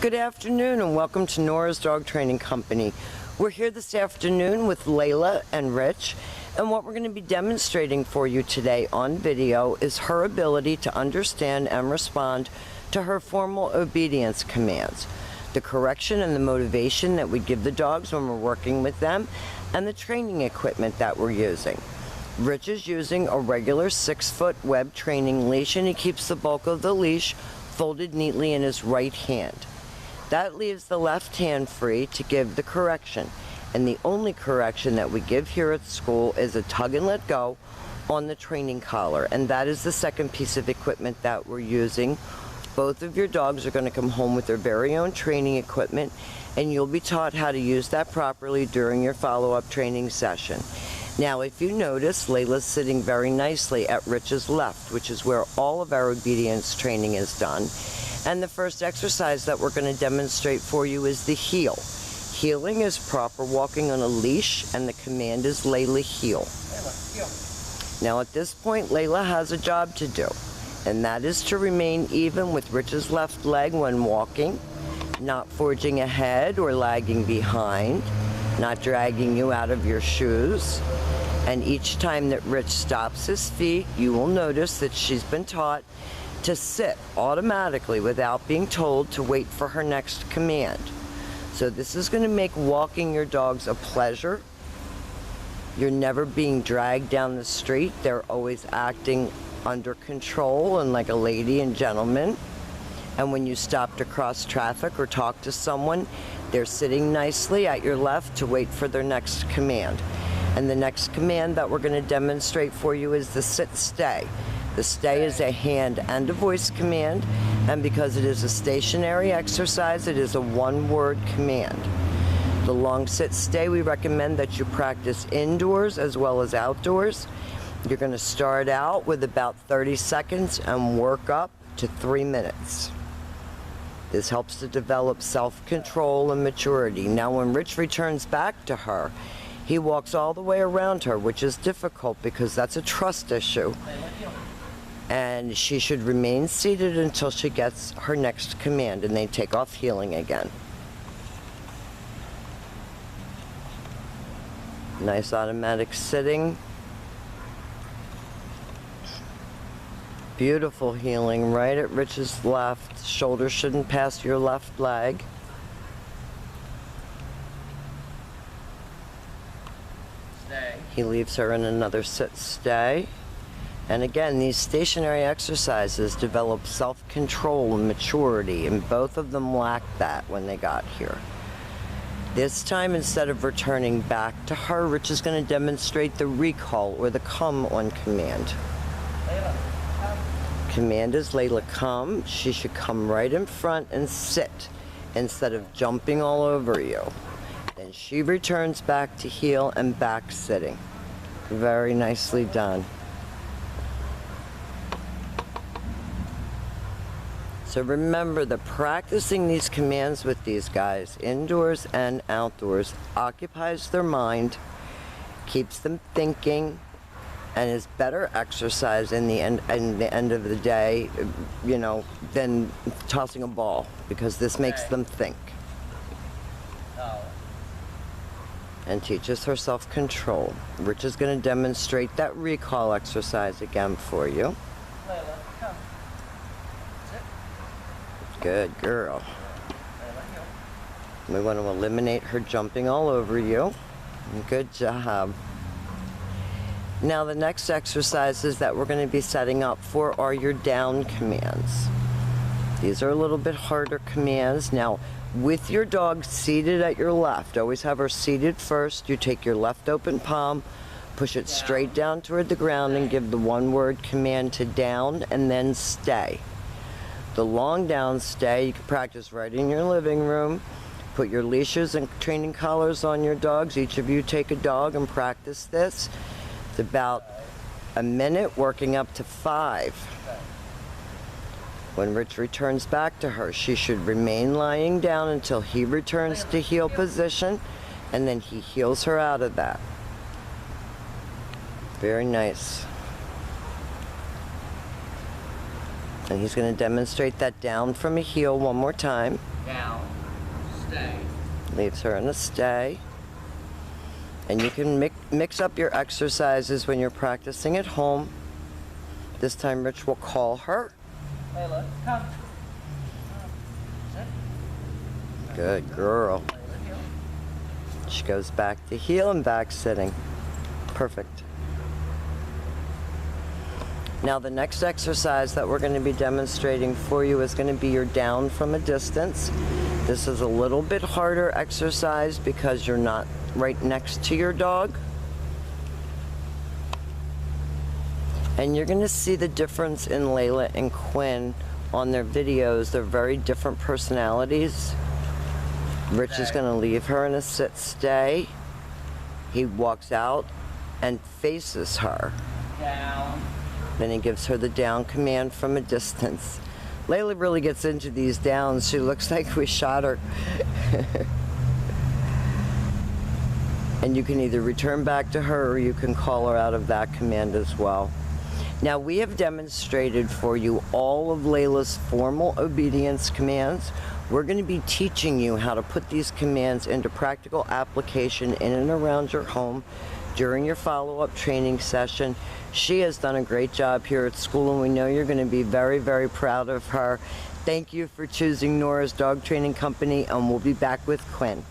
Good afternoon and welcome to Nora's Dog Training Company. We're here this afternoon with Layla and Rich, and what we're going to be demonstrating for you today on video is her ability to understand and respond to her formal obedience commands, the correction and the motivation that we give the dogs when we're working with them, and the training equipment that we're using. Rich is using a regular 6-foot web training leash, and he keeps the bulk of the leash folded neatly in his right hand. That leaves the left hand free to give the correction. And the only correction that we give here at school is a tug and let go on the training collar. And that is the second piece of equipment that we're using. Both of your dogs are going to come home with their very own training equipment, and you'll be taught how to use that properly during your follow-up training session. Now, if you notice, Layla's sitting very nicely at Rich's left, which is where all of our obedience training is done. And the first exercise that we're going to demonstrate for you is the heel. Heeling is proper walking on a leash, and the command is Layla heel. Layla, heel. Now at this point, Layla has a job to do, and that is to remain even with Rich's left leg when walking, not forging ahead or lagging behind, not dragging you out of your shoes. And each time that Rich stops his feet, you will notice that she's been taught to sit automatically without being told to wait for her next command. So this is going to make walking your dogs a pleasure. You're never being dragged down the street. They're always acting under control and like a lady and gentleman. And when you stop to cross traffic or talk to someone, they're sitting nicely at your left to wait for their next command. And the next command that we're going to demonstrate for you is the sit-stay. The stay is a hand and a voice command, and because it is a stationary exercise, it is a one-word command. The long sit-stay, we recommend that you practice indoors as well as outdoors. You're going to start out with about 30 seconds and work up to 3 minutes. This helps to develop self-control and maturity. Now, when Rich returns back to her, he walks all the way around her, which is difficult because that's a trust issue. And she should remain seated until she gets her next command, and they take off heeling again. Nice automatic sitting. Beautiful heeling right at Rich's left. Shoulder shouldn't pass your left leg. Stay. He leaves her in another sit-stay. And again, these stationary exercises develop self-control and maturity, and both of them lacked that when they got here. This time, instead of returning back to her, Rich is going to demonstrate the recall or the come on command. Layla, come. Command is Layla come. She should come right in front and sit instead of jumping all over you. Then she returns back to heel and back sitting. Very nicely done. So remember that practicing these commands with these guys, indoors and outdoors, occupies their mind, keeps them thinking, and is better exercise in the end of the day, you know, than tossing a ball, because this makes them think. No. And teaches her self-control. Rich is going to demonstrate that recall exercise again for you. Layla, come. Sit. Good girl. Layla, heel. We want to eliminate her jumping all over you. Good job. Now the next exercises that we're going to be setting up for are your down commands. These are a little bit harder commands. Now, with your dog seated at your left, always have her seated first. You take your left open palm, push it straight down toward the ground, and give the one-word command to down and then stay. The long down stay you can practice right in your living room. Put your leashes and training collars on your dogs. Each of you take a dog and practice this. It's about a minute, working up to 5. When Rich returns back to her, she should remain lying down until he returns to heel position, and then he heels her out of that. Very nice. And he's going to demonstrate that down from a heel one more time. down, stay. Leaves her in a stay. And you can mix up your exercises when you're practicing at home. This time Rich will call her. Layla, come. Sit. Good girl. Layla, heel. She goes back to heel and back sitting. Perfect. Now the next exercise that we're going to be demonstrating for you is going to be your down from a distance. This is a little bit harder exercise because you're not right next to your dog. And you're going to see the difference in Layla and Quinn on their videos. They're very different personalities. Rich is going to leave her in a sit stay. He walks out and faces her. Down. Then he gives her the down command from a distance. Layla really gets into these downs. She looks like we shot her. And you can either return back to her or you can call her out of that command as well. Now we have demonstrated for you all of Layla's formal obedience commands. We're going to be teaching you how to put these commands into practical application in and around your home during your follow-up training session. She has done a great job here at school, and we know you're going to be very, very proud of her. Thank you for choosing Nora's Dog Training Company, and we'll be back with Quinn.